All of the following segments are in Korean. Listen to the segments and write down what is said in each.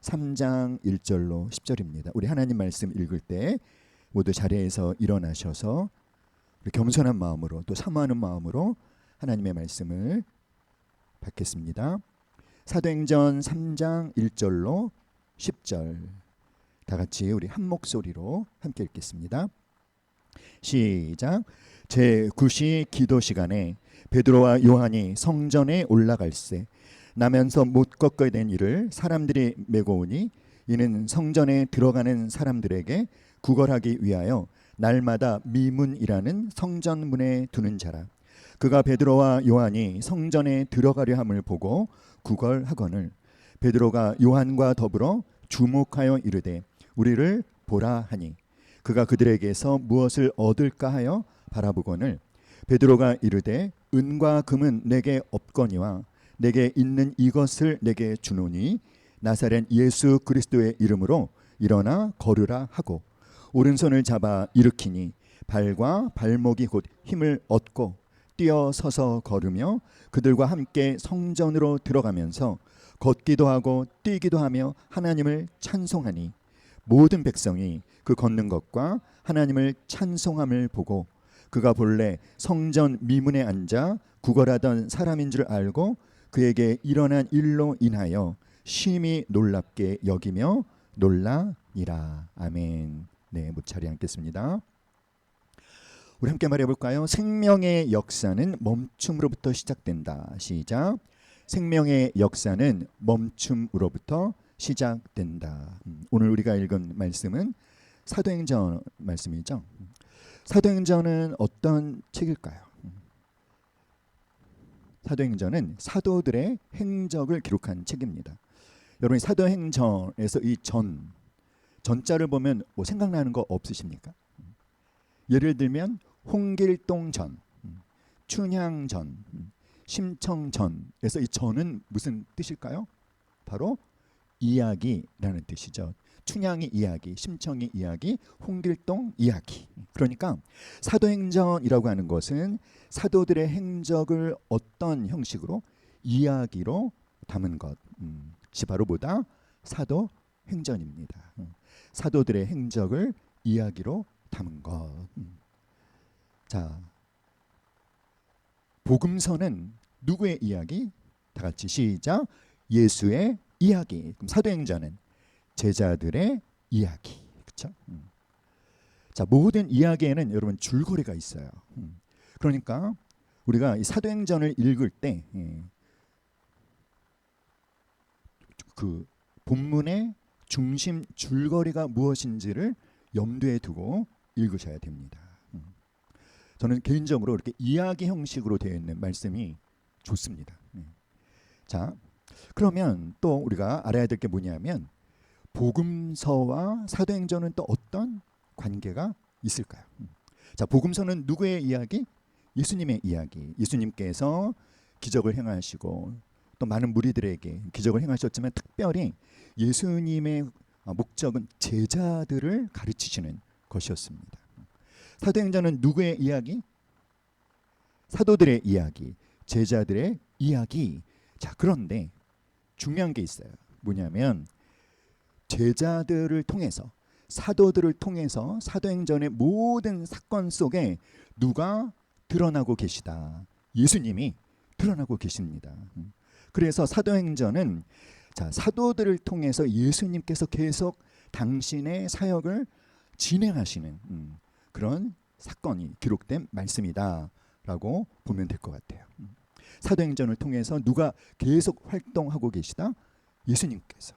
3장 1절로 10절입니다. 우리 하나님 말씀 읽을 때 모두 자리에서 일어나셔서 겸손한 마음으로 또 사모하는 마음으로 하나님의 말씀을 받겠습니다. 사도행전 3장 1절로 10절 다 같이 우리 한 목소리로 함께 읽겠습니다. 시작. 제9시 기도 시간에 베드로와 요한이 성전에 올라갈새 나면서 못 꺾어야 된 일을 사람들이 메고 오니 이는 성전에 들어가는 사람들에게 구걸하기 위하여 날마다 미문이라는 성전문에 두는 자라. 그가 베드로와 요한이 성전에 들어가려 함을 보고 구걸하거늘 베드로가 요한과 더불어 주목하여 이르되 우리를 보라 하니 그가 그들에게서 무엇을 얻을까 하여 바라보거늘 베드로가 이르되 은과 금은 내게 없거니와 내게 있는 이것을 내게 주노니 나사렛 예수 그리스도의 이름으로 일어나 걸으라 하고 오른손을 잡아 일으키니 발과 발목이 곧 힘을 얻고 뛰어 서서 걸으며 그들과 함께 성전으로 들어가면서 걷기도 하고 뛰기도 하며 하나님을 찬송하니 모든 백성이 그 걷는 것과 하나님을 찬송함을 보고 그가 본래 성전 미문에 앉아 구걸하던 사람인 줄 알고 그에게 일어난 일로 인하여 심히 놀랍게 여기며 놀라니라. 아멘. 네, 모차리 앉겠습니다. 우리 함께 말해볼까요? 생명의 역사는 멈춤으로부터 시작된다. 시작. 생명의 역사는 멈춤으로부터 시작된다. 오늘 우리가 읽은 말씀은 사도행전 말씀이죠. 사도행전은 어떤 책일까요? 사도행전은 사도들의 행적을 기록한 책입니다. 여러분 사도행전에서 이 전자를 보면 뭐 생각나는 거 없으십니까? 예를 들면 홍길동전, 춘향전, 심청전에서 이 전은 무슨 뜻일까요? 바로 이야기라는 뜻이죠. 춘향이 이야기, 심청이 이야기, 홍길동 이야기. 그러니까 사도행전이라고 하는 것은 사도들의 행적을 어떤 형식으로 이야기로 담은 것이 바로 뭐다? 사도행전입니다. 사도들의 행적을 이야기로 담은 것. 자, 복음서는 누구의 이야기? 다 같이 시작. 예수의 이야기. 그럼 사도행전은 제자들의 이야기. 그렇죠? 자, 모든 이야기에는 여러분 줄거리가 있어요. 그러니까 우리가 이 사도행전을 읽을 때 그 본문의 중심 줄거리가 무엇인지를 염두에 두고 읽으셔야 됩니다. 저는 개인적으로 이렇게 이야기 형식으로 되어 있는 말씀이 좋습니다. 자, 그러면 또 우리가 알아야 될 게 뭐냐면 복음서와 사도행전은 또 어떤 관계가 있을까요? 자, 복음서는 누구의 이야기? 예수님의 이야기. 예수님께서 기적을 행하시고 또 많은 무리들에게 기적을 행하셨지만 특별히 예수님의 목적은 제자들을 가르치시는 것이었습니다. 사도행전은 누구의 이야기? 사도들의 이야기, 제자들의 이야기. 자, 그런데 중요한 게 있어요. 뭐냐면 제자들을 통해서 사도들을 통해서 사도행전의 모든 사건 속에 누가 드러나고 계시다. 예수님이 드러나고 계십니다. 그래서 사도행전은 자, 사도들을 통해서 예수님께서 계속 당신의 사역을 진행하시는 그런 사건이 기록된 말씀이다라고 보면 될 것 같아요. 사도행전을 통해서 누가 계속 활동하고 계시다? 예수님께서.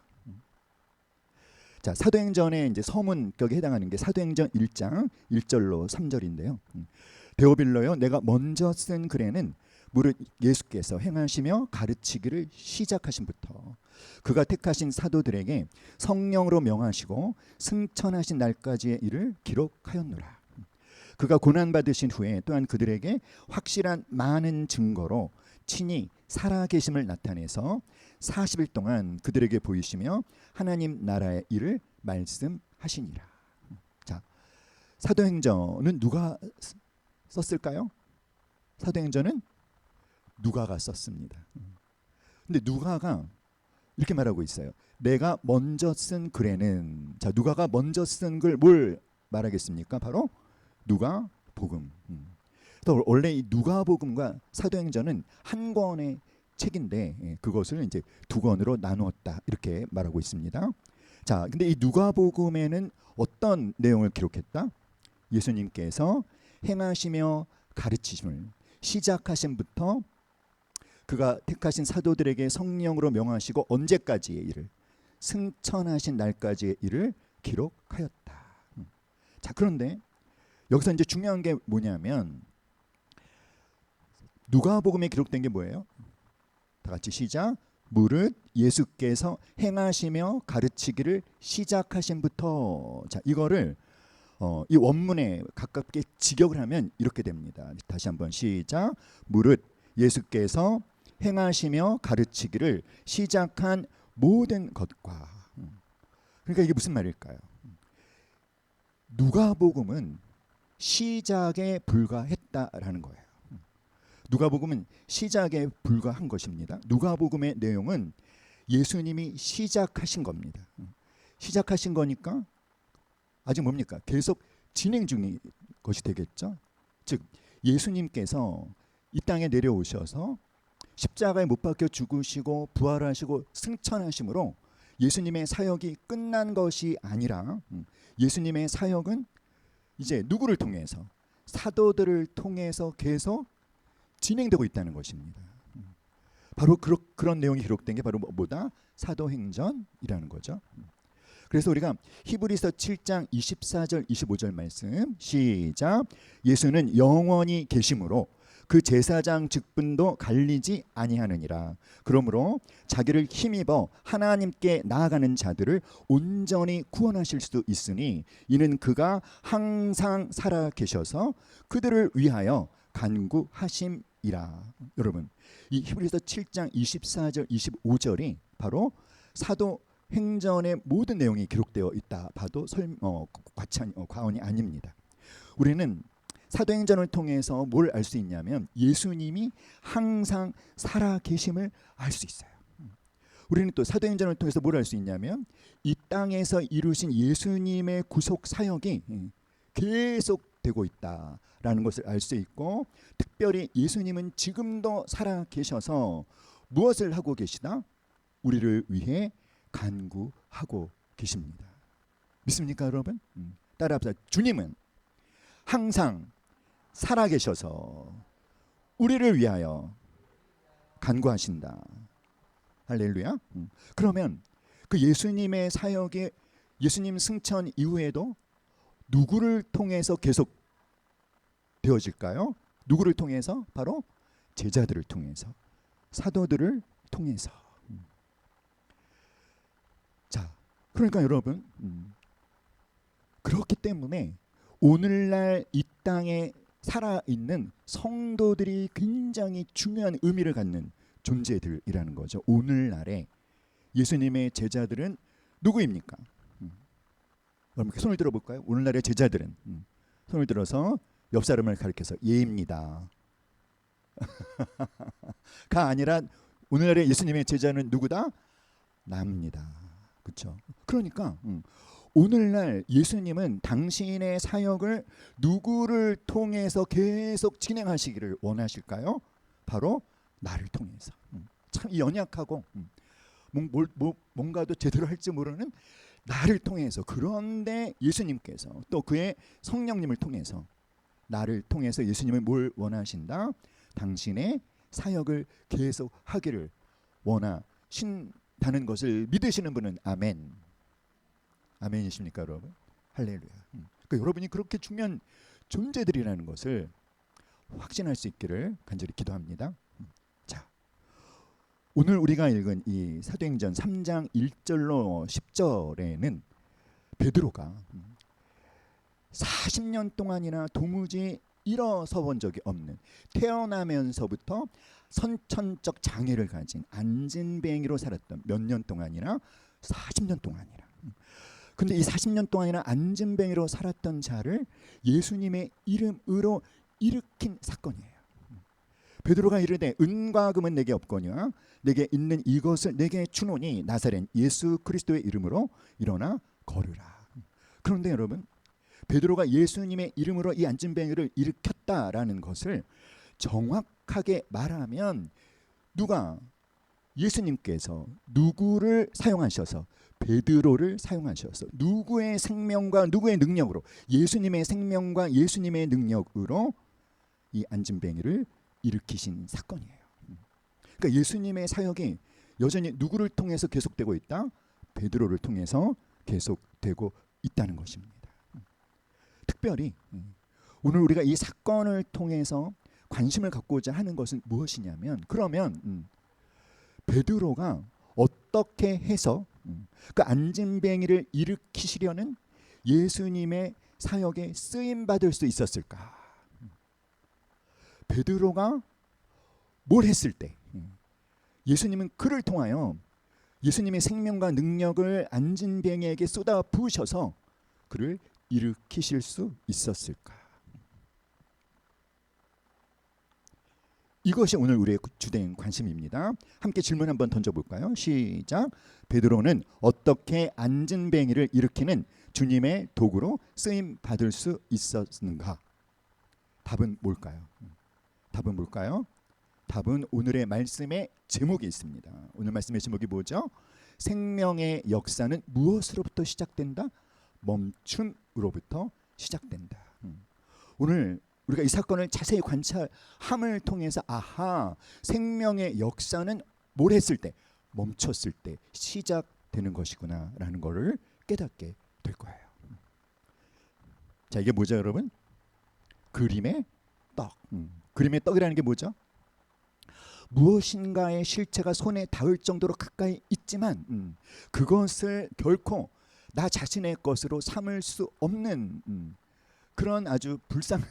자, 사도행전의 이제 서문격에 해당하는 게 사도행전 1장 1절로 3절인데요. 데오빌로여, 내가 먼저 쓴 글에는 무릇 예수께서 행하시며 가르치기를 시작하신부터 그가 택하신 사도들에게 성령으로 명하시고 승천하신 날까지의 일을 기록하였노라. 그가 고난받으신 후에 또한 그들에게 확실한 많은 증거로 친히 살아계심을 나타내서 40일 동안 그들에게 보이시며 하나님 나라의 일을 말씀하시니라. 자, 사도행전은 누가 썼을까요? 사도행전은 누가가 썼습니다. 근데 누가가 이렇게 말하고 있어요. 내가 먼저 쓴 글에는, 자, 누가가 먼저 쓴 글 뭘 말하겠습니까? 바로 누가복음. 또 원래 이 누가복음과 사도행전은 한 권의 책인데 그것을 이제 두 권으로 나누었다 이렇게 말하고 있습니다. 자, 근데 이 누가복음에는 어떤 내용을 기록했다? 예수님께서 행하시며 가르치심을 시작하신부터 그가 택하신 사도들에게 성령으로 명하시고 언제까지의 일을, 승천하신 날까지의 일을 기록하였다. 자, 그런데 여기서 이제 중요한 게 뭐냐면 누가복음에 기록된 게 뭐예요? 다 같이 시작. 무릇 예수께서 행하시며 가르치기를 시작하신부터. 자, 이거를 이 원문에 가깝게 직역을 하면 이렇게 됩니다. 다시 한번 시작. 무릇 예수께서 행하시며 가르치기를 시작한 모든 것과. 그러니까 이게 무슨 말일까요? 누가복음은 시작에 불과했다라는 거예요. 누가복음은 시작에 불과한 것입니다. 누가복음의 내용은 예수님이 시작하신 겁니다. 시작하신 거니까 아직 뭡니까? 계속 진행 중인 것이 되겠죠. 즉 예수님께서 이 땅에 내려오셔서 십자가에 못 박혀 죽으시고 부활하시고 승천하심으로 예수님의 사역이 끝난 것이 아니라 예수님의 사역은 이제 누구를 통해서? 사도들을 통해서 계속 진행되고 있다는 것입니다. 바로 그런 내용이 기록된 게 바로 뭐다? 사도행전이라는 거죠. 그래서 우리가 히브리서 7장 24절 25절 말씀 시작. 예수는 영원히 계심으로 그 제사장 직분도 갈리지 아니하느니라. 그러므로 자기를 힘입어 하나님께 나아가는 자들을 온전히 구원하실 수 있으니 이는 그가 항상 살아 계셔서 그들을 위하여 간구하심이라. 여러분, 이 히브리서 7장 24절 25절이 바로 사도행전의 모든 내용이 기록되어 있다 봐도 과언이 아닙니다. 우리는 사도행전을 통해서 뭘 알 수 있냐면 예수님이 항상 살아 계심을 알 수 있어요. 우리는 또 사도행전을 통해서 뭘 알 수 있냐면 이 땅에서 이루신 예수님의 구속 사역이 계속되고 있다라는 것을 알 수 있고, 특별히 예수님은 지금도 살아 계셔서 무엇을 하고 계시다? 우리를 위해 간구하고 계십니다. 믿습니까, 여러분? 따라합시다. 주님은 항상 살아 계셔서 우리를 위하여 간구하신다. 할렐루야. 그러면 그 예수님의 사역에 예수님 승천 이후에도 누구를 통해서 계속 되어질까요? 누구를 통해서? 바로 제자들을 통해서, 사도들을 통해서. 자, 그러니까 여러분, 그렇기 때문에 오늘날 이 땅에 살아있는 성도들이 굉장히 중요한 의미를 갖는 존재들이라는 거죠. 오늘날에 예수님의 제자들은 누구입니까? 여러분 손을 들어볼까요? 오늘날의 제자들은 손을 들어서 옆 사람을 가리켜서 예입니다. 가 아니라 오늘날의 예수님의 제자는 누구다? 나입니다. 그렇죠? 그러니까 오늘날 예수님은 당신의 사역을 누구를 통해서 계속 진행하시기를 원하실까요? 바로 나를 통해서. 참 연약하고 뭔가도 제대로 할지 모르는 나를 통해서. 그런데 예수님께서 또 그의 성령님을 통해서, 나를 통해서 예수님은 뭘 원하신다? 당신의 사역을 계속 하기를 원하신다는 것을 믿으시는 분은 아멘. 아멘이십니까, 여러분? 할렐루야. 그러니까 여러분이 그렇게 중요한 존재들이라는 것을 확신할 수 있기를 간절히 기도합니다. 자, 오늘 우리가 읽은 이 사도행전 3장 1절로 10절에는 베드로가 40년 동안이나 도무지 일어서 본 적이 없는, 태어나면서부터 선천적 장애를 가진 안진뱅이로 살았던, 몇 년 동안이나 40년 동안이라. 근데 이 40년 동안이나 안진뱅이로 살았던 자를 예수님의 이름으로 일으킨 사건이에요. 베드로가 이르되 은과 금은 내게 없거니와 내게 있는 이것을 내게 주노니 나사렛 예수 그리스도의 이름으로 일어나 걸으라. 그런데 여러분, 베드로가 예수님의 이름으로 이 안진뱅이를 일으켰다라는 것을 정확하게 말하면 누가, 예수님께서 누구를 사용하셔서, 베드로를 사용하셔서 누구의 생명과 누구의 능력으로, 예수님의 생명과 예수님의 능력으로 이 안진뱅이를 일으키신 사건이에요. 그러니까 예수님의 사역이 여전히 누구를 통해서 계속되고 있다? 베드로를 통해서 계속되고 있다는 것입니다. 특별히 오늘 우리가 이 사건을 통해서 관심을 갖고자 하는 것은 무엇이냐면, 그러면 베드로가 어떻게 해서 그 안진뱅이를 일으키시려는 예수님의 사역에 쓰임 받을 수 있었을까? 베드로가 뭘 했을 때 예수님은 그를 통하여 예수님의 생명과 능력을 안진뱅이에게 쏟아 부으셔서 그를 일으키실 수 있었을까? 이것이 오늘 우리의 주된 관심입니다. 함께 질문 한번 던져볼까요? 시작. 베드로는 어떻게 안진뱅이를 일으키는 주님의 도구로 쓰임 받을 수 있었는가? 답은 뭘까요? 답은 뭘까요? 답은 오늘의 말씀의 제목이 있습니다. 오늘 말씀의 제목이 뭐죠? 생명의 역사는 무엇으로부터 시작된다? 멈춤으로부터 시작된다. 오늘 우리가 이 사건을 자세히 관찰함을 통해서 아하, 생명의 역사는 뭘 했을 때, 멈췄을 때 시작되는 것이구나 라는 것을 깨닫게 될 거예요. 자, 이게 뭐죠 여러분? 그림의 떡. 그림의 떡이라는 게 뭐죠? 무엇인가의 실체가 손에 닿을 정도로 가까이 있지만 그것을 결코 나 자신의 것으로 삼을 수 없는 그런 아주 불쌍한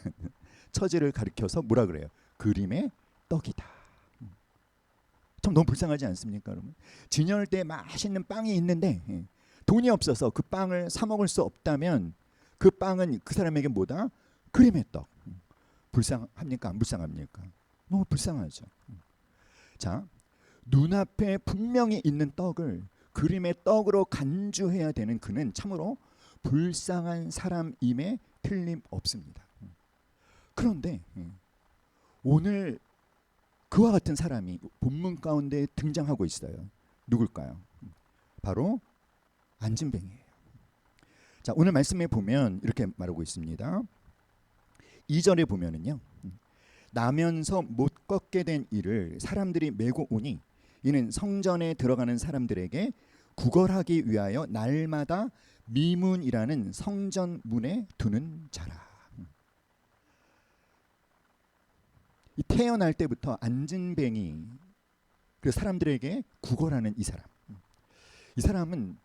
처지를 가리켜서 뭐라 그래요? 그림의 떡이다. 참 너무 불쌍하지 않습니까, 여러분? 진열대에 맛있는 빵이 있는데 돈이 없어서 그 빵을 사 먹을 수 없다면 그 빵은 그 사람에게 뭐다? 그림의 떡. 불쌍합니까? 안 불쌍합니까? 너무 불쌍하죠. 자, 눈앞에 분명히 있는 떡을 그림의 떡으로 간주해야 되는 그는 참으로 불쌍한 사람임에 틀림없습니다. 그런데 오늘 그와 같은 사람이 본문 가운데 등장하고 있어요. 누굴까요? 바로 안진뱅이에요. 자, 오늘 말씀에 보면 이렇게 말하고 있습니다. 2절에 보면은요, 나면서 못 걷게 된 이를 사람들이 메고 오니 이는 성전에 들어가는 사람들에게 구걸하기 위하여 날마다 미문이라는 성전 문에 두는 자라. 이 태어날 때부터 안진뱅이, 그 사람들에게 구걸하는 이 사람, 이 사람은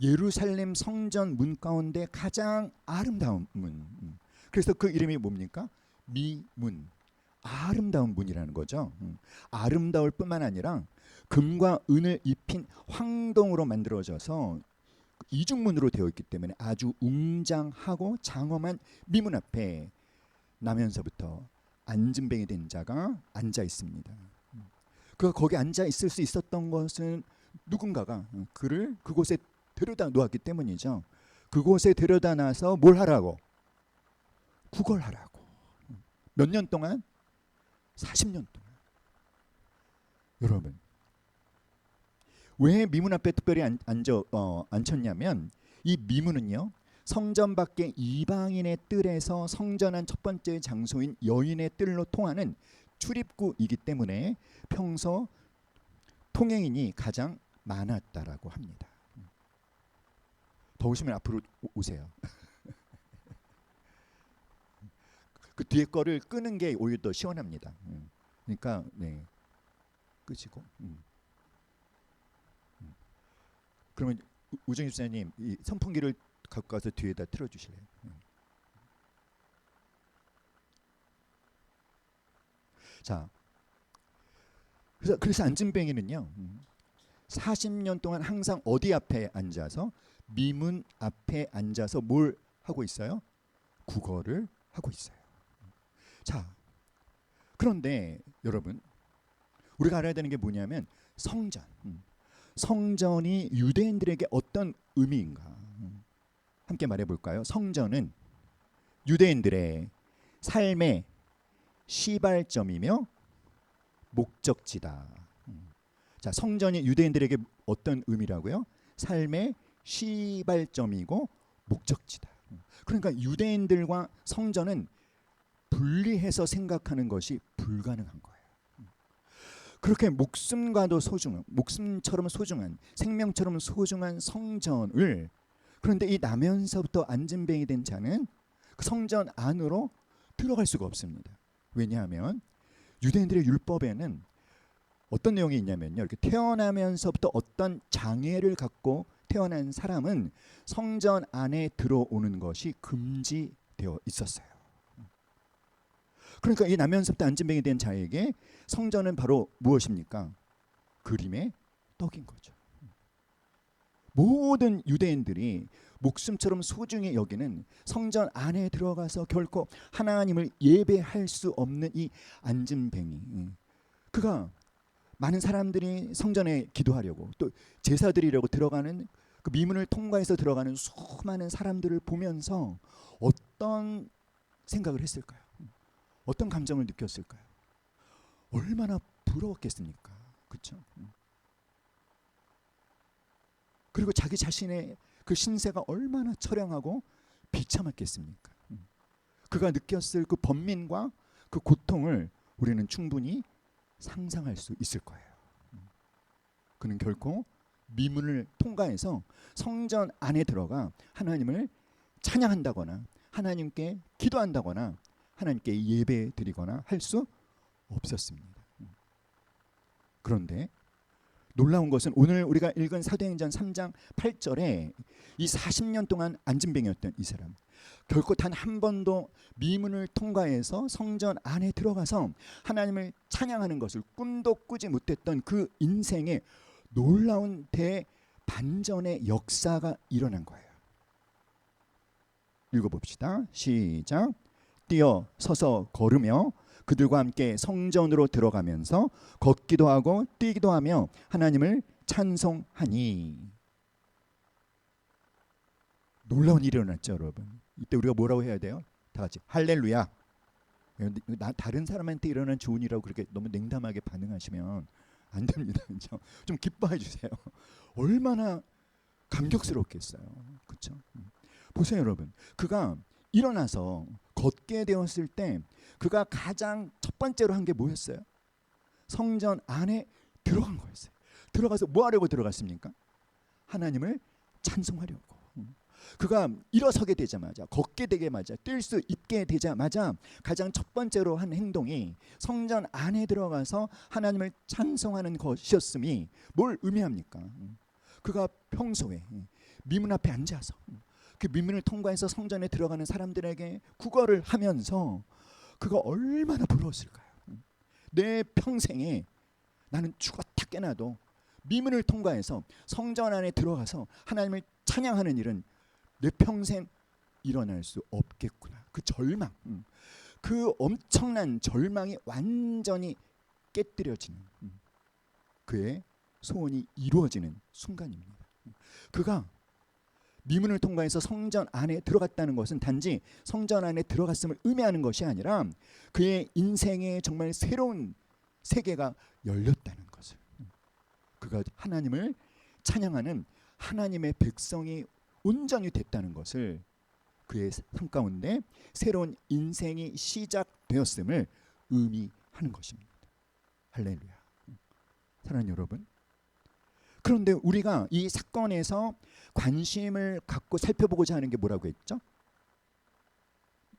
예루살렘 성전 문 가운데 가장 아름다운 문, 그래서 그 이름이 뭡니까? 미문, 아름다운 문이라는 거죠. 아름다울 뿐만 아니라 금과 은을 입힌 황동으로 만들어져서 이중문으로 되어 있기 때문에 아주 웅장하고 장엄한 미문 앞에 나면서부터 안진뱅이 된 자가 앉아 있습니다. 그가 거기 앉아 있을 수 있었던 것은 누군가가 그를 그곳에 데려다 놓았기 때문이죠. 그곳에 데려다 놔서 뭘 하라고? 구걸하라고. 몇 년 동안? 40년 동안. 여러분, 왜 미문 앞에 특별히 앉혔냐면 이 미문은요, 성전 밖의 이방인의 뜰에서 성전한 첫 번째 장소인 여인의 뜰로 통하는 출입구이기 때문에 평소 통행인이 가장 많았다라고 합니다. 더우시면 앞으로 오세요. 그 뒤에 거를 끄는 게 오히려 더 시원합니다. 그러니까 네, 끄시고. 그러면 우정 집사님 이 선풍기를 갖고 가서 뒤에다 틀어주실래요? 자, 그래서 안진뱅이는요 40년 동안 항상 어디 앞에 앉아서? 미문 앞에 앉아서 뭘 하고 있어요? 구걸을 하고 있어요. 자, 그런데 여러분, 우리가 알아야 되는 게 뭐냐면 성전. 성전이 유대인들에게 어떤 의미인가? 함께 말해 볼까요? 성전은 유대인들의 삶의 시발점이며 목적지다. 자, 성전이 유대인들에게 어떤 의미라고요? 삶의 시발점이고 목적지다. 그러니까 유대인들과 성전은 분리해서 생각하는 것이 불가능한 거예요. 그렇게 목숨과도 소중한, 목숨처럼 소중한, 생명처럼 소중한 성전을, 그런데 이 나면서부터 안진뱅이 된 자는 그 성전 안으로 들어갈 수가 없습니다. 왜냐하면 유대인들의 율법에는 어떤 내용이 있냐면요, 이렇게 태어나면서부터 어떤 장애를 갖고 태어난 사람은 성전 안에 들어오는 것이 금지되어 있었어요. 그러니까 이 나면서부터 안진뱅이 된 자에게 성전은 바로 무엇입니까? 그림의 떡인 거죠. 모든 유대인들이 목숨처럼 소중히 여기는 성전 안에 들어가서 결코 하나님을 예배할 수 없는 이 안진뱅이, 그가 많은 사람들이 성전에 기도하려고 또 제사 드리려고 들어가는 그 미문을 통과해서 들어가는 수많은 사람들을 보면서 어떤 생각을 했을까요? 어떤 감정을 느꼈을까요? 얼마나 부러웠겠습니까? 그렇죠? 그리고 자기 자신의 그 신세가 얼마나 처량하고 비참했겠습니까? 그가 느꼈을 그 번민과 그 고통을 우리는 충분히 상상할 수 있을 거예요. 그는 결코 미문을 통과해서 성전 안에 들어가 하나님을 찬양한다거나 하나님께 기도한다거나 하나님께 예배 드리거나 할 수 없었습니다. 그런데 놀라운 것은 오늘 우리가 읽은 사도행전 3장 8절에 이 40년 동안 안진뱅이였던 이 사람, 결코 단 한 번도 미문을 통과해서 성전 안에 들어가서 하나님을 찬양하는 것을 꿈도 꾸지 못했던 그 인생에 놀라운 대반전의 역사가 일어난 거예요. 읽어봅시다. 시작. 뛰어 서서 걸으며 그들과 함께 성전으로 들어가면서 걷기도 하고 뛰기도 하며 하나님을 찬송하니. 놀라운 일이 일어났죠, 여러분. 이때 우리가 뭐라고 해야 돼요? 다 같이 할렐루야. 다른 사람한테 일어난 좋은 일이라고 그렇게 너무 냉담하게 반응하시면 안 됩니다. 그렇죠? 좀 기뻐해 주세요. 얼마나 감격스럽겠어요. 그렇죠? 보세요, 여러분. 그가 일어나서 걷게 되었을 때 그가 가장 첫 번째로 한 게 뭐였어요? 성전 안에 들어간 거였어요. 들어가서 뭐 하려고 들어갔습니까? 하나님을 찬송하려고. 그가 일어서게 되자마자, 걷게 되자마자, 뛸 수 있게 되자마자 가장 첫 번째로 한 행동이 성전 안에 들어가서 하나님을 찬송하는 것이었음이 뭘 의미합니까? 그가 평소에 미문 앞에 앉아서 그 미문을 통과해서 성전에 들어가는 사람들에게 구걸을 하면서 그가 얼마나 부러웠을까요? 내 평생에 나는 죽었다 깨나도 미문을 통과해서 성전 안에 들어가서 하나님을 찬양하는 일은 내 평생 일어날 수 없겠구나. 그 절망, 그 엄청난 절망이 완전히 깨뜨려지는, 그의 소원이 이루어지는 순간입니다. 그가 미문을 통과해서 성전 안에 들어갔다는 것은 단지 성전 안에 들어갔음을 의미하는 것이 아니라 그의 인생에 정말 새로운 세계가 열렸다는 것을, 그가 하나님을 찬양하는 하나님의 백성이 온전히 됐다는 것을, 그의 삶 가운데 새로운 인생이 시작되었음을 의미하는 것입니다. 할렐루야. 사랑하는 여러분, 그런데 우리가 이 사건에서 관심을 갖고 살펴보고자 하는 게 뭐라고 했죠?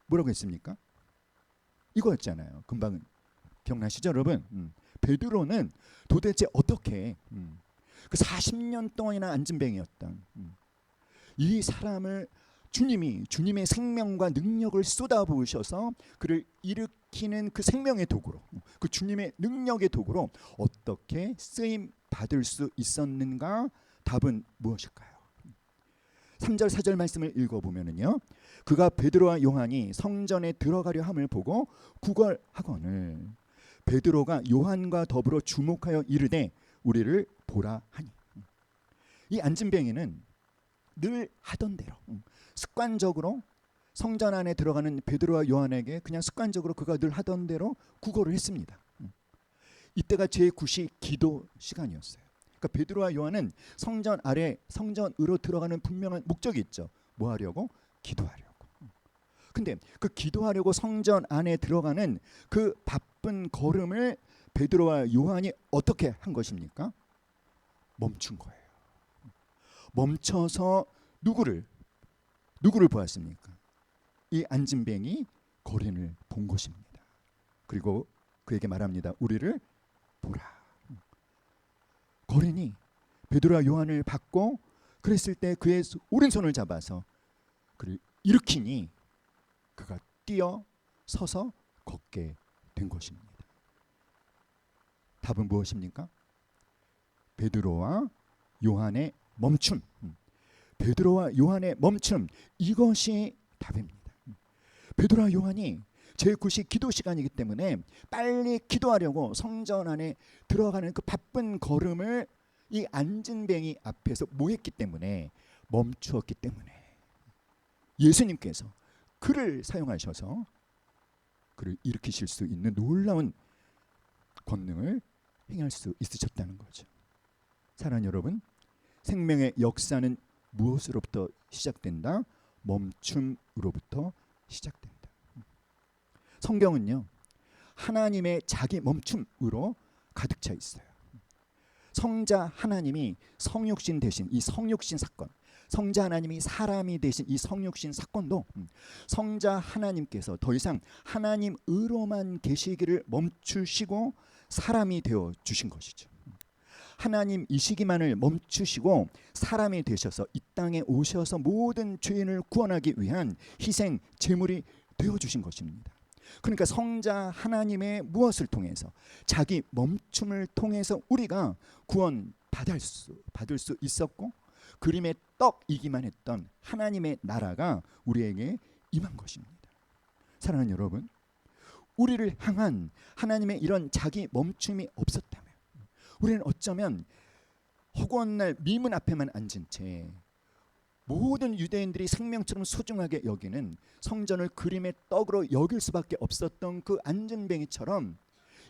뭐라고 했습니까? 이거였잖아요. 금방 기억나시죠, 여러분? 베드로는 도대체 어떻게 그 40년 동안이나 안진뱅이였던 이 사람을 주님의 생명과 능력을 쏟아부으셔서 그를 일으키는 그 생명의 도구로, 그 주님의 능력의 도구로 어떻게 쓰임 받을 수 있었는가? 답은 무엇일까요? 3절 4절 말씀을 읽어보면요, 그가 베드로와 요한이 성전에 들어가려 함을 보고 구걸하거늘 베드로가 요한과 더불어 주목하여 이르되 우리를 보라 하니. 이 안진뱅이는 늘 하던 대로 습관적으로 성전 안에 들어가는 베드로와 요한에게 그냥 습관적으로 그가 늘 하던 대로 구걸을 했습니다. 이때가 제9시 기도 시간이었어요. 그러니까 베드로와 요한은 성전 아래 성전으로 들어가는 분명한 목적이 있죠. 뭐 하려고? 기도하려고. 근데 그 기도하려고 성전 안에 들어가는 그 바쁜 걸음을 베드로와 요한이 어떻게 한 것입니까? 멈춘 거예요. 멈춰서 누구를 보았습니까? 이 안진뱅이 거린을 본 것입니다. 그리고 그에게 말합니다. 우리를 보라. 거린이 베드로와 요한을 받고 그랬을 때 그의 오른손을 잡아서 그를 일으키니 그가 뛰어 서서 걷게 된 것입니다. 답은 무엇입니까? 베드로와 요한의 멈춤. 베드로와 요한의 멈춤, 이것이 답입니다. 베드로와 요한이 제9시 기도 시간이기 때문에 빨리 기도하려고 성전 안에 들어가는 그 바쁜 걸음을 이 안진뱅이 앞에서 뭐 했기 때문에, 멈추었기 때문에 예수님께서 그를 사용하셔서 그를 일으키실 수 있는 놀라운 권능을 행할 수 있으셨다는 거죠. 사랑하는 여러분, 생명의 역사는 무엇으로부터 시작된다? 멈춤으로부터 시작된다. 성경은요, 하나님의 자기 멈춤으로 가득 차 있어요. 성자 하나님이 성육신 되신 이 성육신 사건, 성자 하나님이 사람이 되신 이 성육신 사건도 성자 하나님께서 더 이상 하나님으로만 계시기를 멈추시고 사람이 되어 주신 것이죠. 하나님이시기만을 멈추시고 사람이 되셔서 이 땅에 오셔서 모든 죄인을 구원하기 위한 희생 제물이 되어 주신 것입니다. 그러니까 성자 하나님의 무엇을 통해서, 자기 멈춤을 통해서 우리가 구원 받을 수 있었고, 그림의 떡이기만 했던 하나님의 나라가 우리에게 임한 것입니다. 사랑하는 여러분, 우리를 향한 하나님의 이런 자기 멈춤이 없었다면 우리는 어쩌면 허구한 날 미문 앞에만 앉은 채 모든 유대인들이 생명처럼 소중하게 여기는 성전을 그림의 떡으로 여길 수밖에 없었던 그 안진뱅이처럼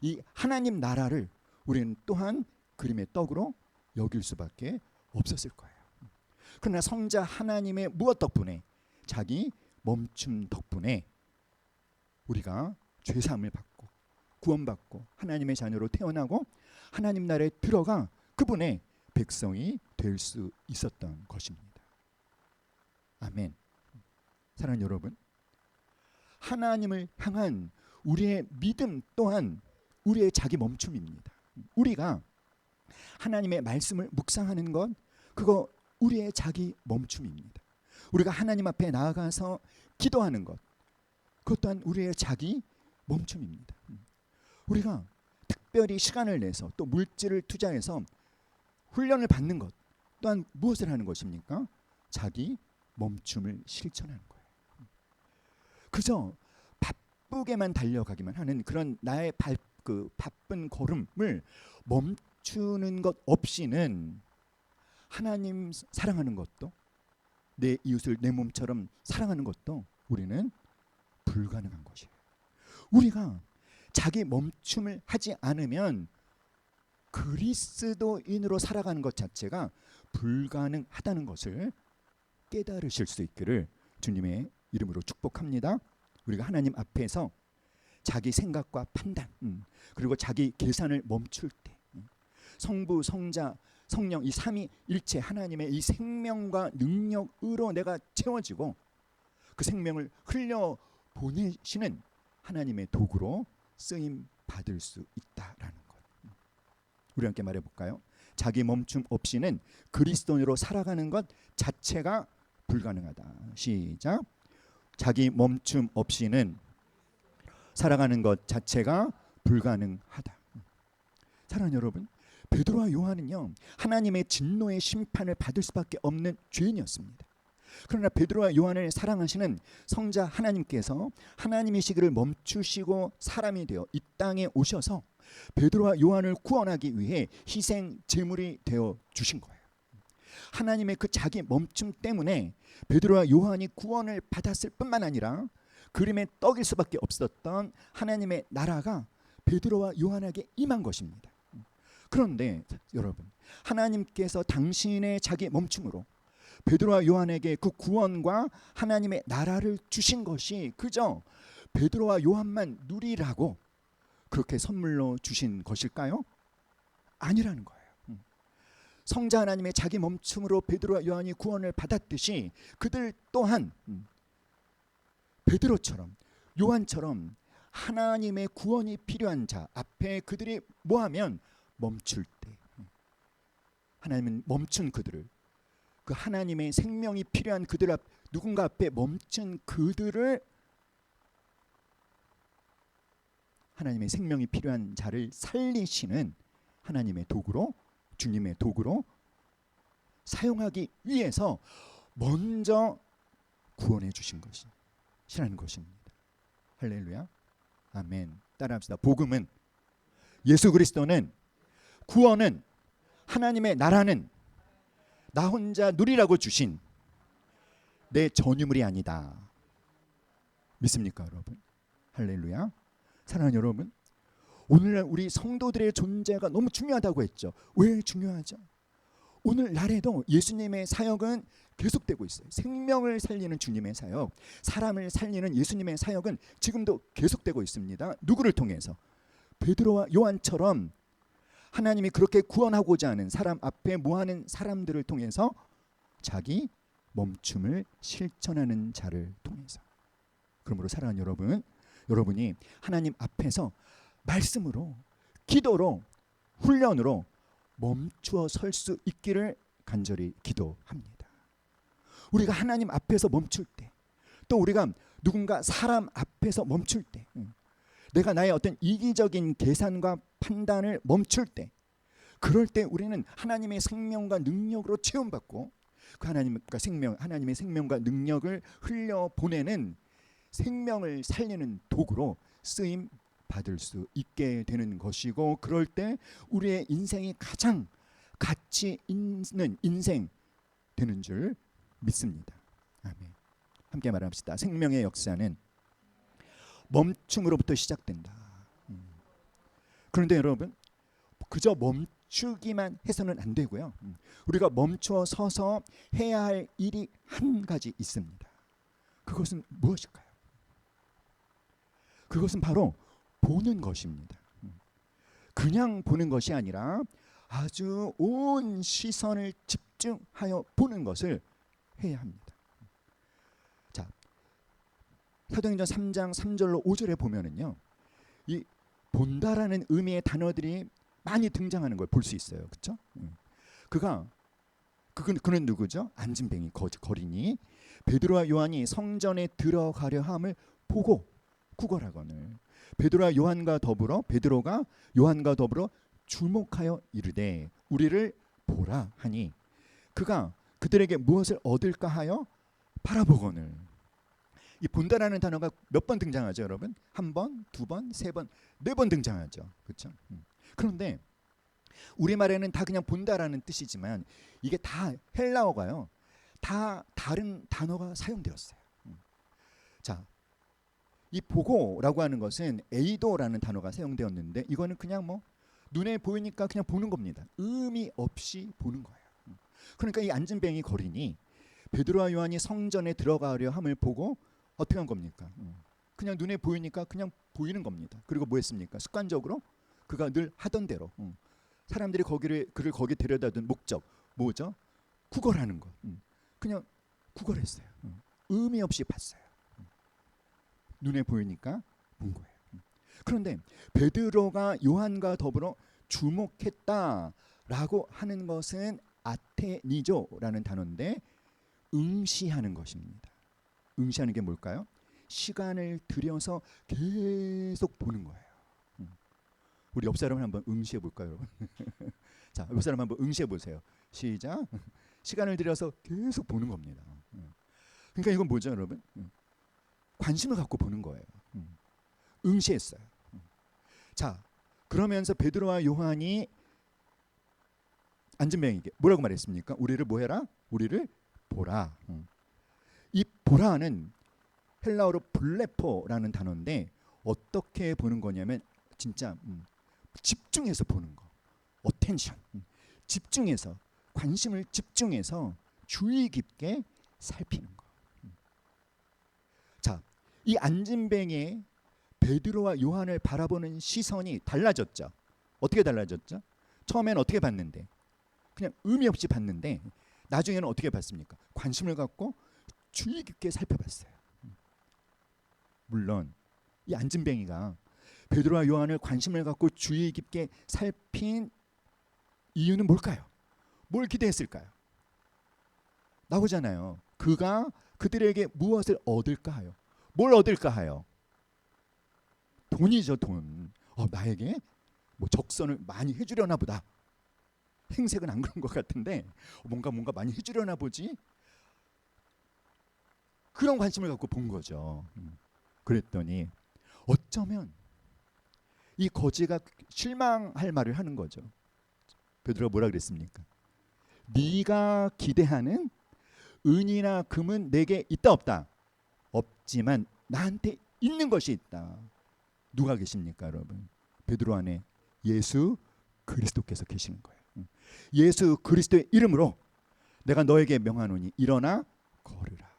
이 하나님 나라를 우리는 또한 그림의 떡으로 여길 수밖에 없었을 거예요. 그러나 성자 하나님의 무엇 덕분에? 자기 멈춤 덕분에 우리가 죄사함을 받고 구원받고 하나님의 자녀로 태어나고 하나님 나라에 들어가 그분의 백성이 될 수 있었던 것입니다. 아멘. 사랑하는 여러분, 하나님을 향한 우리의 믿음 또한 우리의 자기 멈춤입니다. 우리가 하나님의 말씀을 묵상하는 것, 그거 우리의 자기 멈춤입니다. 우리가 하나님 앞에 나아가서 기도하는 것, 그것 또한 우리의 자기 멈춤입니다. 우리가 특별히 시간을 내서 또 물질을 투자해서 훈련을 받는 것 또한 무엇을 하는 것입니까? 자기 멈춤을 실천하는 거예요. 그저 바쁘게만 달려가기만 하는 그런 나의 바쁜 걸음을 멈추는 것 없이는 하나님 사랑하는 것도, 내 이웃을 내 몸처럼 사랑하는 것도 우리는 불가능한 것이에요. 우리가 자기 멈춤을 하지 않으면 그리스도인으로 살아가는 것 자체가 불가능하다는 것을 깨달으실 수 있기를 주님의 이름으로 축복합니다. 우리가 하나님 앞에서 자기 생각과 판단, 그리고 자기 계산을 멈출 때 성부, 성자, 성령 이 삼위일체 하나님의 이 생명과 능력으로 내가 채워지고 그 생명을 흘려 보내시는 하나님의 도구로 쓰임 받을 수 있다라는 것. 우리 함께 말해 볼까요? 자기 멈춤 없이는 그리스도인으로 살아가는 것 자체가 불가능하다. 시작. 자기 멈춤 없이는 살아가는 것 자체가 불가능하다. 사랑하는 여러분, 베드로와 요한은요, 하나님의 진노의 심판을 받을 수밖에 없는 죄인이었습니다. 그러나 베드로와 요한을 사랑하시는 성자 하나님께서 하나님의 시기를 멈추시고 사람이 되어 이 땅에 오셔서 베드로와 요한을 구원하기 위해 희생 제물이 되어 주신 거예요. 하나님의 그 자기 멈춤 때문에 베드로와 요한이 구원을 받았을 뿐만 아니라 그림의 떡일 수밖에 없었던 하나님의 나라가 베드로와 요한에게 임한 것입니다. 그런데 여러분, 하나님께서 당신의 자기 멈춤으로 베드로와 요한에게 그 구원과 하나님의 나라를 주신 것이 그저 베드로와 요한만 누리라고 그렇게 선물로 주신 것일까요? 아니라는 거예요. 성자 하나님의 자기 멈춤으로 베드로와 요한이 구원을 받았듯이 그들 또한 베드로처럼 요한처럼 하나님의 구원이 필요한 자 앞에 그들이 뭐하면 멈출 때 하나님은 멈춘 그들을, 그 하나님의 생명이 필요한 그들 앞, 누군가 앞에 멈춘 그들을 하나님의 생명이 필요한 자를 살리시는 하나님의 도구로, 주님의 도구로 사용하기 위해서 먼저 구원해 주신 것이라는 것입니다. 할렐루야. 아멘. 따라합시다. 복음은, 예수 그리스도는, 구원은, 하나님의 나라는 나 혼자 누리라고 주신 내 전유물이 아니다. 믿습니까, 여러분? 할렐루야. 사랑하는 여러분, 오늘날 우리 성도들의 존재가 너무 중요하다고 했죠. 왜 중요하죠? 오늘날에도 예수님의 사역은 계속되고 있어요. 생명을 살리는 주님의 사역, 사람을 살리는 예수님의 사역은 지금도 계속되고 있습니다. 누구를 통해서? 베드로와 요한처럼 하나님이 그렇게 구원하고자 하는 사람 앞에 모하는 사람들을 통해서 자기 멈춤을 실천하는 자를 통해서. 그러므로 사랑하는 여러분, 여러분이 하나님 앞에서 말씀으로, 기도로, 훈련으로 멈추어 설 수 있기를 간절히 기도합니다. 우리가 하나님 앞에서 멈출 때, 또 우리가 누군가 사람 앞에서 멈출 때, 내가 나의 어떤 이기적인 계산과 판단을 멈출 때, 그럴 때 우리는 하나님의 생명과 능력으로 체험받고 그 하나님의 생명과 능력을 흘려보내는 생명을 살리는 도구로 쓰임 받을 수 있게 되는 것이고, 그럴 때 우리의 인생이 가장 가치 있는 인생 되는 줄 믿습니다. 아멘. 함께 말합시다. 생명의 역사는 멈춤으로부터 시작된다. 그런데 여러분, 그저 멈추기만 해서는 안 되고요. 우리가 멈춰 서서 해야 할 일이 한 가지 있습니다. 그것은 무엇일까요? 그것은 바로 보는 것입니다. 그냥 보는 것이 아니라 아주 온 시선을 집중하여 보는 것을 해야 합니다. 자, 사도행전 3장 3절로 5절에 보면은요, 이 본다라는 의미의 단어들이 많이 등장하는 걸 볼 수 있어요. 그렇죠? 그는 누구죠? 안진뱅이 거린이 베드로와 요한이 성전에 들어가려 함을 보고 구걸하거늘 베드로가 요한과 더불어 주목하여 이르되 우리를 보라 하니 그가 그들에게 무엇을 얻을까 하여 바라보거늘. 이 본다라는 단어가 몇 번 등장하죠, 여러분? 한 번, 두 번, 세 번, 네 번 등장하죠. 그렇죠? 그런데 우리말에는 다 그냥 본다라는 뜻이지만 이게 다 헬라어가요. 다 다른 단어가 사용되었어요. 자, 이 보고라고 하는 것은 에이도라는 단어가 사용되었는데 이거는 그냥 뭐 눈에 보이니까 그냥 보는 겁니다. 의미 없이 보는 거예요. 그러니까 이 안진뱅이 거린이 베드로와 요한이 성전에 들어가려 함을 보고 어떻게 한 겁니까? 그냥 눈에 보이니까 그냥 보이는 겁니다. 그리고 뭐 했습니까? 습관적으로 그가 늘 하던 대로 사람들이 그를 거기 데려다 둔 목적 뭐죠? 구걸하는 것. 그냥 구걸했어요. 의미 없이 봤어요. 눈에 보이니까 본 거예요. 그런데 베드로가 요한과 더불어 주목했다라고 하는 것은 아테니조라는 단어인데 응시하는 것입니다. 응시하는 게 뭘까요? 시간을 들여서 계속 보는 거예요. 우리 옆 사람을 한번 응시해 볼까요, 여러분? 자, 옆 사람 한번 응시해 보세요. 시작. 시간을 들여서 계속 보는 겁니다. 그러니까 이건 뭐죠, 여러분? 관심을 갖고 보는 거예요. 응시했어요. 자, 그러면서 베드로와 요한이 안진뱅이에게 뭐라고 말했습니까? 우리를 뭐 해라? 우리를 보라. 이 보라는 헬라어로 블레포라는 단어인데 어떻게 보는 거냐면 진짜 집중해서 보는 거. 어텐션. 집중해서 관심을 집중해서 주의 깊게 살피는 거. 자, 이 안진뱅이의 베드로와 요한을 바라보는 시선이 달라졌죠. 어떻게 달라졌죠? 처음엔 어떻게 봤는데? 그냥 의미 없이 봤는데 나중에는 어떻게 봤습니까? 관심을 갖고 주의 깊게 살펴봤어요. 물론 이 안진뱅이가 베드로와 요한을 관심을 갖고 주의 깊게 살핀 이유는 뭘까요? 뭘 기대했을까요? 나오잖아요. 그가 그들에게 무엇을 얻을까 하여. 뭘 얻을까 하여? 돈이죠, 돈. 나에게 뭐 적선을 많이 해주려나 보다. 행색은 안 그런 것 같은데 뭔가 많이 해주려나 보지. 그런 관심을 갖고 본 거죠. 그랬더니 어쩌면 이 거지가 실망할 말을 하는 거죠. 베드로가 뭐라 그랬습니까? 네가 기대하는 은이나 금은 내게 있다 없다? 없지만 나한테 있는 것이 있다. 누가 계십니까, 여러분? 베드로 안에 예수 그리스도께서 계시는 거예요. 예수 그리스도의 이름으로 내가 너에게 명하노니 일어나 걸으라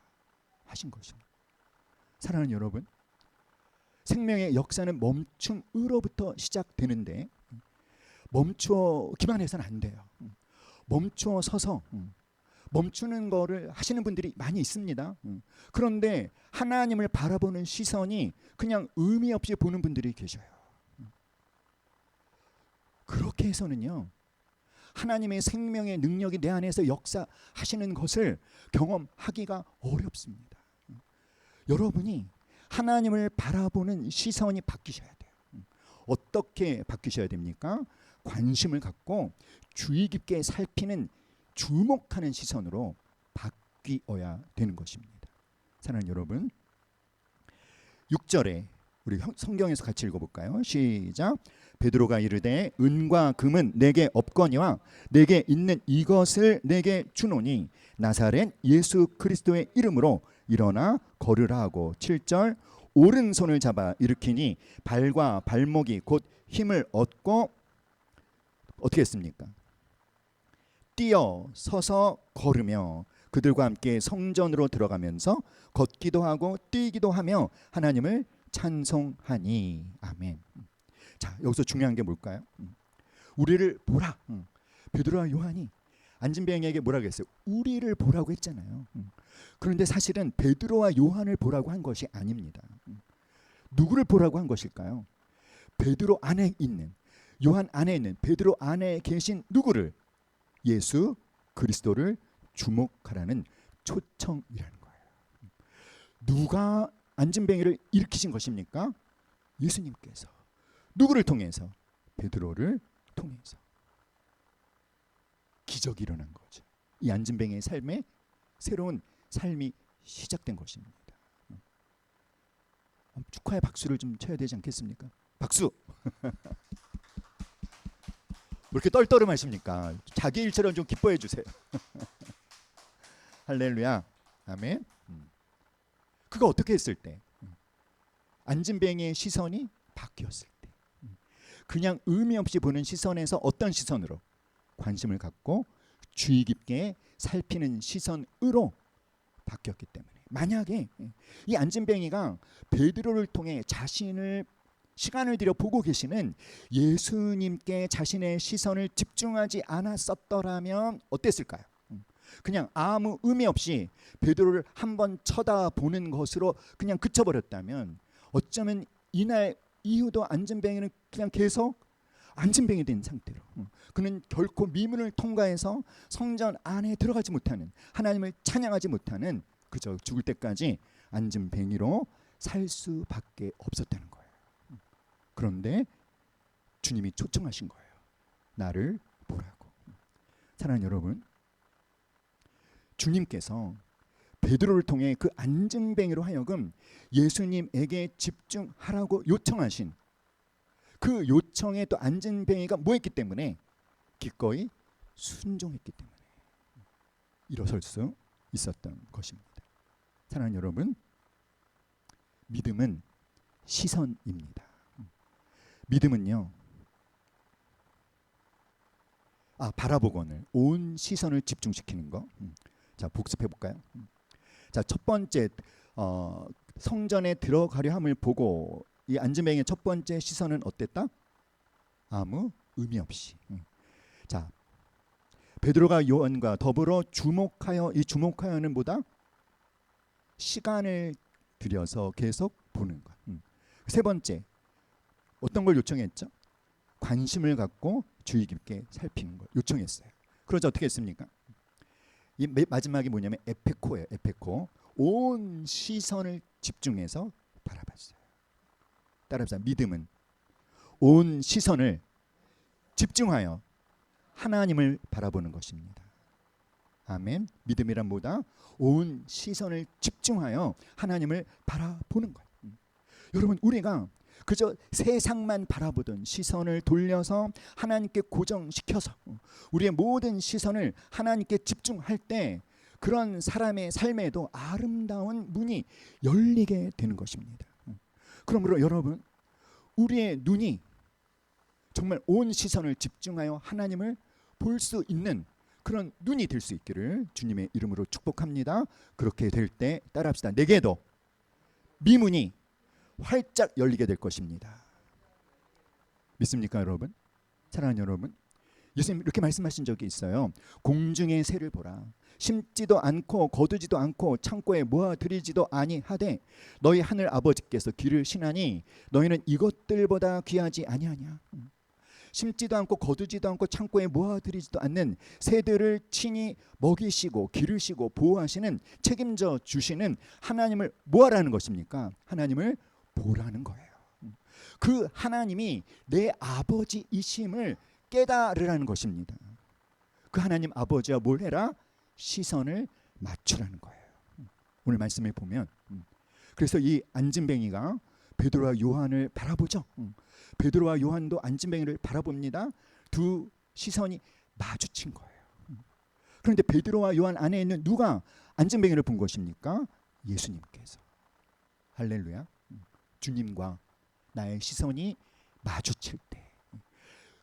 하신 것입니다. 사랑하는 여러분, 생명의 역사는 멈춤으로부터 시작되는데 멈추기만 해서는 안 돼요. 멈추어 서서 멈추는 거를 하시는 분들이 많이 있습니다. 그런데 하나님을 바라보는 시선이 그냥 의미 없이 보는 분들이 계셔요. 그렇게 해서는요, 하나님의 생명의 능력이 내 안에서 역사하시는 것을 경험하기가 어렵습니다. 여러분이 하나님을 바라보는 시선이 바뀌셔야 돼요. 어떻게 바뀌셔야 됩니까? 관심을 갖고 주의 깊게 살피는 주목하는 시선으로 바뀌어야 되는 것입니다. 사랑하는 여러분, 6절에 우리 성경에서 같이 읽어볼까요? 시작. 베드로가 이르되 은과 금은 내게 없거니와 내게 있는 이것을 내게 주노니 나사렛 예수 그리스도의 이름으로 일어나 걸으라 하고 7절 오른손을 잡아 일으키니 발과 발목이 곧 힘을 얻고 어떻게 했습니까? 뛰어 서서 걸으며 그들과 함께 성전으로 들어가면서 걷기도 하고 뛰기도 하며 하나님을 찬송하니. 아멘. 자, 여기서 중요한 게 뭘까요? 우리를 보라. 베드로와 요한이 안진뱅이에게 뭐라고 했어요? 우리를 보라고 했잖아요. 그런데 사실은 베드로와 요한을 보라고 한 것이 아닙니다. 누구를 보라고 한 것일까요? 베드로 안에 있는, 요한 안에 있는, 베드로 안에 계신 누구를? 예수 그리스도를 주목하라는 초청이라는 거예요. 누가 안진뱅이를 일으키신 것입니까? 예수님께서. 누구를 통해서? 베드로를 통해서. 기적이 일어난 거죠. 이 안진뱅이의 삶에 새로운 삶이 시작된 것입니다. 축하의 박수를 좀 쳐야 되지 않겠습니까? 박수! 왜 이렇게 떨떠름하십니까? 자기 일처럼 좀 기뻐해 주세요. 할렐루야. 아멘. 그가 어떻게 했을 때? 안진뱅이의 시선이 바뀌었을 때. 그냥 의미 없이 보는 시선에서 어떤 시선으로? 관심을 갖고 주의 깊게 살피는 시선으로 바뀌었기 때문에, 만약에 이 안진뱅이가 베드로를 통해 자신을 시간을 들여 보고 계시는 예수님께 자신의 시선을 집중하지 않았었더라면 어땠을까요? 그냥 아무 의미 없이 베드로를 한번 쳐다보는 것으로 그냥 그쳐버렸다면 어쩌면 이날 이후도 안진뱅이는 그냥 계속 안진뱅이 된 상태로, 그는 결코 미문을 통과해서 성전 안에 들어가지 못하는, 하나님을 찬양하지 못하는, 그저 죽을 때까지 안진뱅이로 살 수밖에 없었다는 거예요. 그런데 주님이 초청하신 거예요. 나를 보라고. 사랑하는 여러분, 주님께서 베드로를 통해 그 안진뱅이로 하여금 예수님에게 집중하라고 요청하신 그 요청에 또 안진뱅이가 뭐했기 때문에 기꺼이 순종했기 때문에 일어설 수 있었던 것입니다. 사랑하는 여러분, 믿음은 시선입니다. 믿음은요, 바라보건을 온 시선을 집중시키는 거. 자, 복습해 볼까요? 자, 첫 번째 성전에 들어가려 함을 보고 이 안진뱅이의 첫 번째 시선은 어땠다? 아무 의미 없이. 자, 베드로가 요한과 더불어 주목하여, 이 주목하여는 보다 시간을 들여서 계속 보는 것. 세 번째, 어떤 걸 요청했죠? 관심을 갖고 주의 깊게 살피는 걸 요청했어요. 그러자 어떻게 했습니까? 이 마지막이 뭐냐면 에페코예요. 에페코. 온 시선을 집중해서 바라봤어요. 따라합시다. 믿음은 온 시선을 집중하여 하나님을 바라보는 것입니다. 아멘. 믿음이란 뭐다? 온 시선을 집중하여 하나님을 바라보는 것. 여러분, 우리가 그저 세상만 바라보던 시선을 돌려서 하나님께 고정시켜서 우리의 모든 시선을 하나님께 집중할 때 그런 사람의 삶에도 아름다운 문이 열리게 되는 것입니다. 그러므로 여러분, 우리의 눈이 정말 온 시선을 집중하여 하나님을 볼 수 있는 그런 눈이 될 수 있기를 주님의 이름으로 축복합니다. 그렇게 될 때 따라합시다. 내게도 미문이 활짝 열리게 될 것입니다. 믿습니까, 여러분? 사랑하는 여러분, 예수님 이렇게 말씀하신 적이 있어요. 공중의 새를 보라. 심지도 않고 거두지도 않고 창고에 모아들이지도 아니하되 너희 하늘 아버지께서 기를 신하니 너희는 이것들보다 귀하지 아니하냐. 심지도 않고 거두지도 않고 창고에 모아들이지도 않는 새들을 친히 먹이시고 기르시고 보호하시는, 책임져 주시는 하나님을 뭐하라는 것입니까? 하나님을 보라는 거예요. 그 하나님이 내 아버지이심을 깨달으라는 것입니다. 그 하나님 아버지와 뭘 해라? 시선을 맞추라는 거예요. 오늘 말씀에 보면, 그래서 이 안진뱅이가 베드로와 요한을 바라보죠. 베드로와 요한도 안진뱅이를 바라봅니다. 두 시선이 마주친 거예요. 그런데 베드로와 요한 안에 있는 누가 안진뱅이를 본 것입니까? 예수님께서. 할렐루야. 주님과 나의 시선이 마주칠 때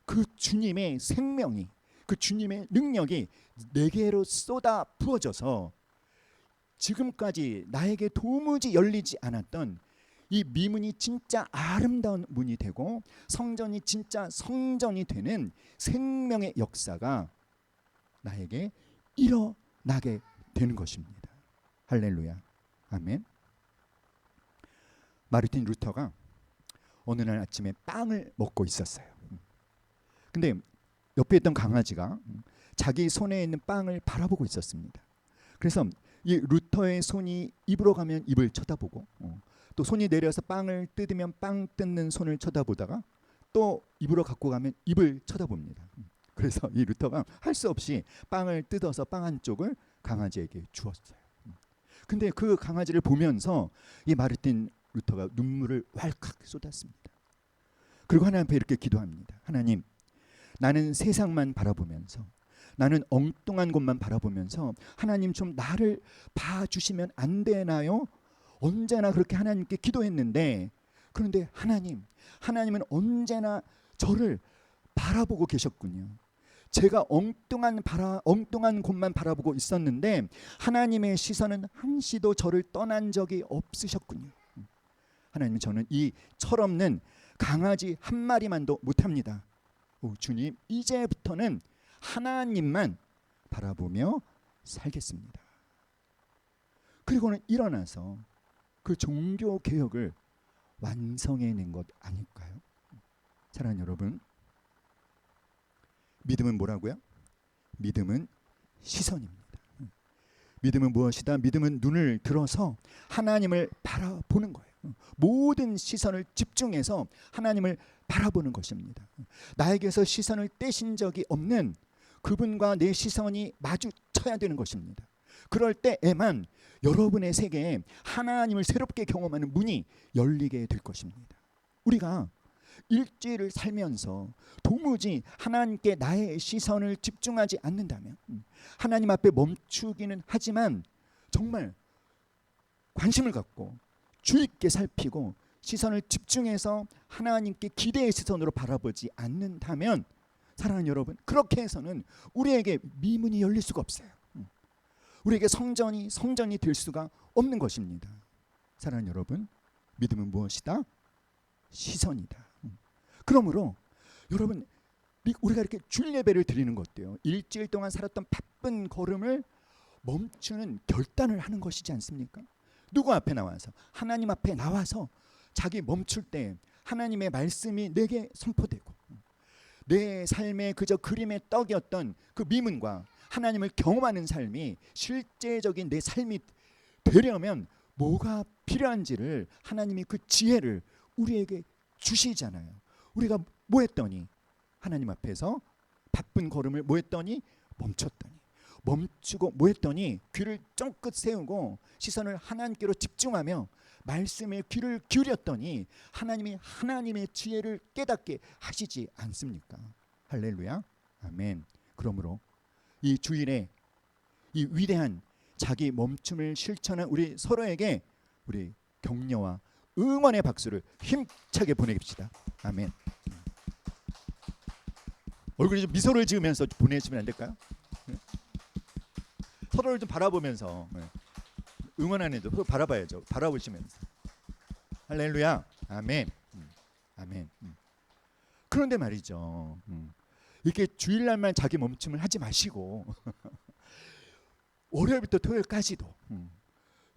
그 주님의 생명이, 그 주님의 능력이 내게로 쏟아 부어져서 지금까지 나에게 도무지 열리지 않았던 이 미문이 진짜 아름다운 문이 되고 성전이 진짜 성전이 되는 생명의 역사가 나에게 일어나게 되는 것입니다. 할렐루야. 아멘. 마르틴 루터가 어느 날 아침에 빵을 먹고 있었어요. 근데 옆에 있던 강아지가 자기 손에 있는 빵을 바라보고 있었습니다. 그래서 이 루터의 손이 입으로 가면 입을 쳐다보고 또 손이 내려서 빵을 뜯으면 빵 뜯는 손을 쳐다보다가 또 입으로 갖고 가면 입을 쳐다봅니다. 그래서 이 루터가 할 수 없이 빵을 뜯어서 빵 한쪽을 강아지에게 주었어요. 근데 그 강아지를 보면서 이 마르틴 루터가 눈물을 왈칵 쏟았습니다. 그리고 하나님 앞에 이렇게 기도합니다. 하나님, 나는 세상만 바라보면서, 나는 엉뚱한 곳만 바라보면서 하나님 좀 나를 봐주시면 안 되나요? 언제나 그렇게 하나님께 기도했는데, 그런데 하나님은 언제나 저를 바라보고 계셨군요. 제가 엉뚱한 곳만 바라보고 있었는데 하나님의 시선은 한시도 저를 떠난 적이 없으셨군요. 하나님, 저는 이 철없는 강아지 한 마리만도 못합니다. 주님, 이제부터는 하나님만 바라보며 살겠습니다. 그리고는 일어나서 그 종교 개혁을 완성해낸 것 아닐까요? 사랑하는 여러분, 믿음은 뭐라고요? 믿음은 시선입니다. 믿음은 무엇이다? 믿음은 눈을 들어서 하나님을 바라보는 거예요. 모든 시선을 집중해서 하나님을 바라보는 것입니다. 나에게서 시선을 떼신 적이 없는 그분과 내 시선이 마주쳐야 되는 것입니다. 그럴 때에만 여러분의 세계에 하나님을 새롭게 경험하는 문이 열리게 될 것입니다. 우리가 일주일을 살면서 도무지 하나님께 나의 시선을 집중하지 않는다면, 하나님 앞에 멈추기는 하지만 정말 관심을 갖고 주의 있게 살피고 시선을 집중해서 하나님께 기대의 시선으로 바라보지 않는다면, 사랑하는 여러분, 그렇게 해서는 우리에게 미문이 열릴 수가 없어요. 우리에게 성전이 될 수가 없는 것입니다. 사랑하는 여러분, 믿음은 무엇이다? 시선이다. 그러므로 여러분, 우리가 이렇게 주일 예배를 드리는 것도요, 일주일 동안 살았던 바쁜 걸음을 멈추는 결단을 하는 것이지 않습니까? 누구 앞에 나와서, 하나님 앞에 나와서 자기 멈출 때 하나님의 말씀이 내게 선포되고, 내 삶의 그저 그림의 떡이었던 그 미문과 하나님을 경험하는 삶이 실제적인 내 삶이 되려면 뭐가 필요한지를 하나님이 그 지혜를 우리에게 주시잖아요. 우리가 뭐 했더니, 하나님 앞에서 바쁜 걸음을 뭐 했더니 멈췄더니, 멈추고 뭐 했더니 귀를 쫑긋 세우고 시선을 하나님께로 집중하며 말씀에 귀를 기울였더니 하나님이 하나님의 지혜를 깨닫게 하시지 않습니까? 할렐루야, 아멘. 그러므로 이 주일에 이 위대한 자기 멈춤을 실천한 우리 서로에게 우리 격려와 응원의 박수를 힘차게 보내봅시다. 아멘. 얼굴에 좀 미소를 지으면서 보내시면 안 될까요? 서로를 좀 바라보면서 응원하는 애도 서로 바라봐야죠. 바라보시면서. 할렐루야, 아멘. 아멘. 그런데 말이죠, 이렇게 주일날만 자기 멈춤을 하지 마시고 월요일부터 토요일까지도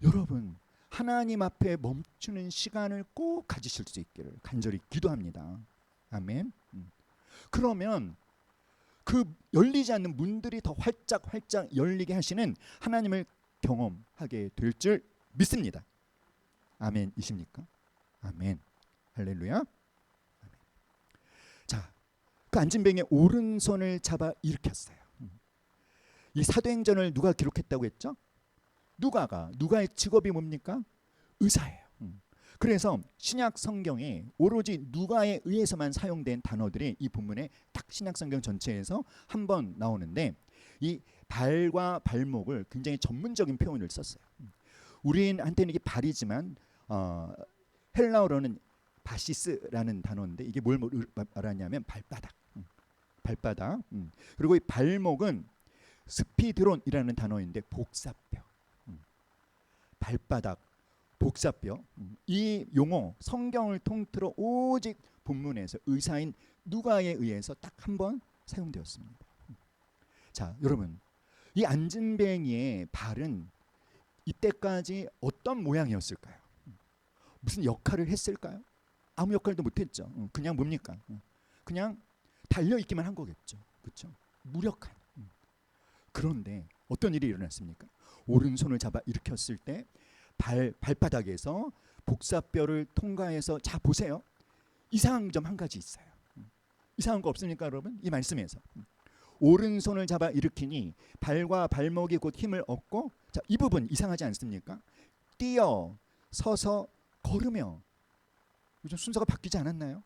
여러분 하나님 앞에 멈추는 시간을 꼭 가지실 수 있기를 간절히 기도합니다. 아멘. 그러면 그 열리지 않는 문들이 더 활짝 열리게 하시는 하나님을 경험하게 될 줄 믿습니다. 아멘이십니까? 아멘. 할렐루야. 아멘. 자, 그 안진뱅이의 오른손을 잡아 일으켰어요. 이 사도행전을 누가 기록했다고 했죠? 누가의 직업이 뭡니까? 의사예요. 그래서 신약 성경에 오로지 누가에 의해서만 사용된 단어들이 이 본문에 딱 신약 성경 전체에서 한 번 나오는데, 이 발과 발목을 굉장히 전문적인 표현을 썼어요. 우리한테는 이게 발이지만 헬라어로는 바시스라는 단어인데, 이게 뭘 말하냐면 발바닥. 그리고 이 발목은 스피드론이라는 단어인데 복사뼈. 발바닥, 복사뼈. 이 용어 성경을 통틀어 오직 본문에서 의사인 누가에 의해서 딱 한 번 사용되었습니다. 자, 여러분, 이 안진뱅이의 발은 이때까지 어떤 모양이었을까요? 무슨 역할을 했을까요? 아무 역할도 못했죠. 그냥 뭡니까? 그냥 달려있기만 한 거겠죠. 그렇죠? 무력한. 그런데 어떤 일이 일어났습니까? 오른손을 잡아 일으켰을 때 발바닥에서 복사뼈를 통과해서, 자 보세요, 이상한 점 한 가지 있어요. 이상한 거 없습니까 여러분? 이 말씀에서 오른손을 잡아 일으키니 발과 발목이 곧 힘을 얻고, 자, 이 부분 이상하지 않습니까? 뛰어 서서 걸으며. 요즘 순서가 바뀌지 않았나요?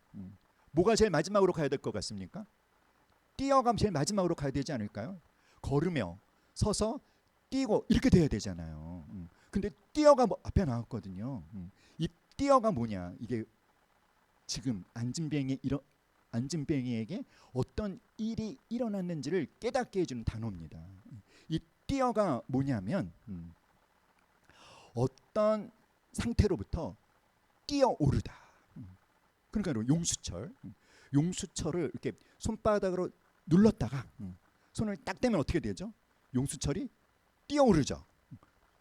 뭐가 제일 마지막으로 가야 될 것 같습니까? 뛰어가 제일 마지막으로 가야 되지 않을까요? 걸으며 서서 뛰고 이렇게 돼야 되잖아요. 근데 뛰어가 앞에 나왔거든요. 이 뛰어가 뭐냐? 이게 지금 안진뱅이에게 어떤 일이 일어났는지를 깨닫게 해주는 단어입니다. 이 뛰어가 뭐냐면 어떤 상태로부터 뛰어오르다. 그러니까 용수철을 이렇게 손바닥으로 눌렀다가 손을 딱 대면 어떻게 되죠? 용수철이 뛰어오르죠.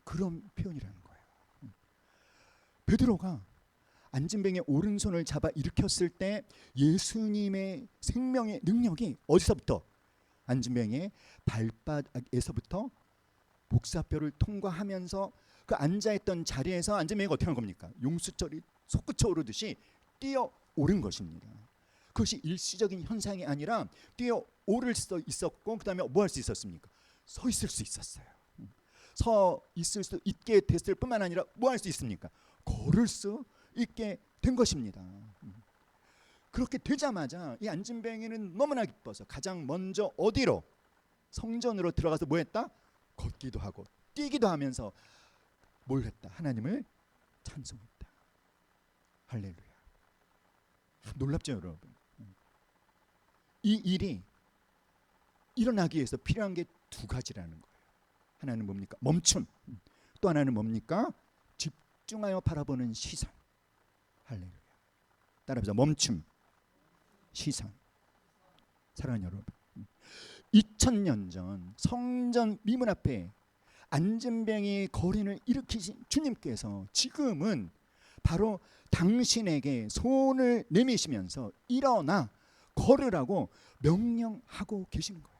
그런 표현이라는 거예요. 베드로가 안진뱅이의 오른손을 잡아 일으켰을 때 예수님의 생명의 능력이 어디서부터? 안진뱅이의 발바닥에서부터 복사뼈를 통과하면서 그 앉아있던 자리에서 안진뱅이가 어떻게 한 겁니까? 용수철이 솟구쳐 오르듯이 뛰어오른 것입니다. 그것이 일시적인 현상이 아니라 뛰어오를 수 있었고, 그 다음에 뭐 할 수 있었습니까? 서 있을 수 있었어요. 서 있을 수 있게 됐을 뿐만 아니라 뭐 할 수 있습니까? 걸을 수 있게 된 것입니다. 그렇게 되자마자 이 안진뱅이는 너무나 기뻐서 가장 먼저 어디로? 성전으로 들어가서 뭐 했다? 걷기도 하고 뛰기도 하면서 뭘 했다? 하나님을 찬송했다. 할렐루야. 놀랍죠, 여러분? 이 일이 일어나기 위해서 필요한 게 두 가지라는 거예요. 하나는 뭡니까? 멈춤. 또 하나는 뭡니까? 집중하여 바라보는 시선. 할렐루야. 따라해보자. 멈춤, 시선. 사랑하는 여러분, 2000년 전 성전 미문 앞에 안진뱅이 거린을 일으키신 주님께서 지금은 바로 당신에게 손을 내미시면서 일어나 걸으라고 명령하고 계신 거예요.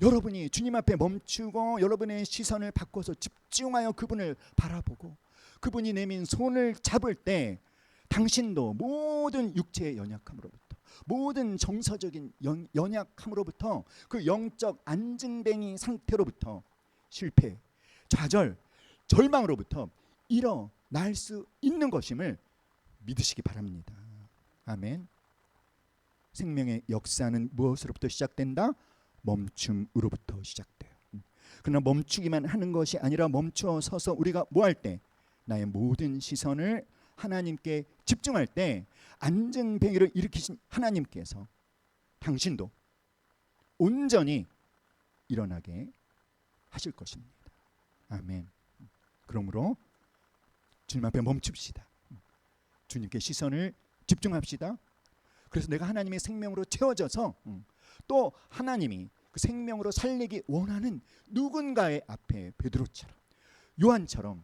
여러분이 주님 앞에 멈추고 여러분의 시선을 바꿔서 집중하여 그분을 바라보고 그분이 내민 손을 잡을 때 당신도 모든 육체의 연약함으로부터 모든 정서적인 연약함으로부터 그 영적 안진뱅이 상태로부터 실패, 좌절, 절망으로부터 일어날 수 있는 것임을 믿으시기 바랍니다. 아멘. 생명의 역사는 무엇으로부터 시작된다? 멈춤으로부터 시작돼요. 그러나 멈추기만 하는 것이 아니라 멈춰 서서 우리가 뭐 할 때? 나의 모든 시선을 하나님께 집중할 때 안진뱅이를 일으키신 하나님께서 당신도 온전히 일어나게 하실 것입니다. 아멘. 그러므로 주님 앞에 멈춥시다. 주님께 시선을 집중합시다. 그래서 내가 하나님의 생명으로 채워져서 또 하나님이 그 생명으로 살리기 원하는 누군가의 앞에 베드로처럼 요한처럼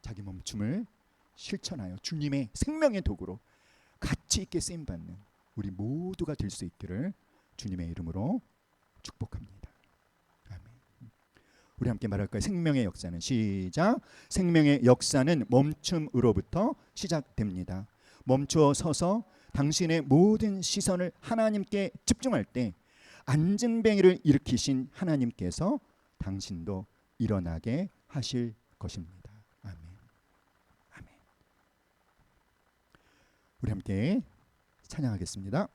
자기 멈춤을 실천하여 주님의 생명의 도구로 가치 있게 쓰임받는 우리 모두가 될 수 있기를 주님의 이름으로 축복합니다. 아멘. 우리 함께 말할까요? 생명의 역사는 시작. 생명의 역사는 멈춤으로부터 시작됩니다. 멈추어 서서 당신의 모든 시선을 하나님께 집중할 때 안진뱅이를 일으키신 하나님께서 당신도 일어나게 하실 것입니다. 아멘. 아멘. 우리 함께 찬양하겠습니다.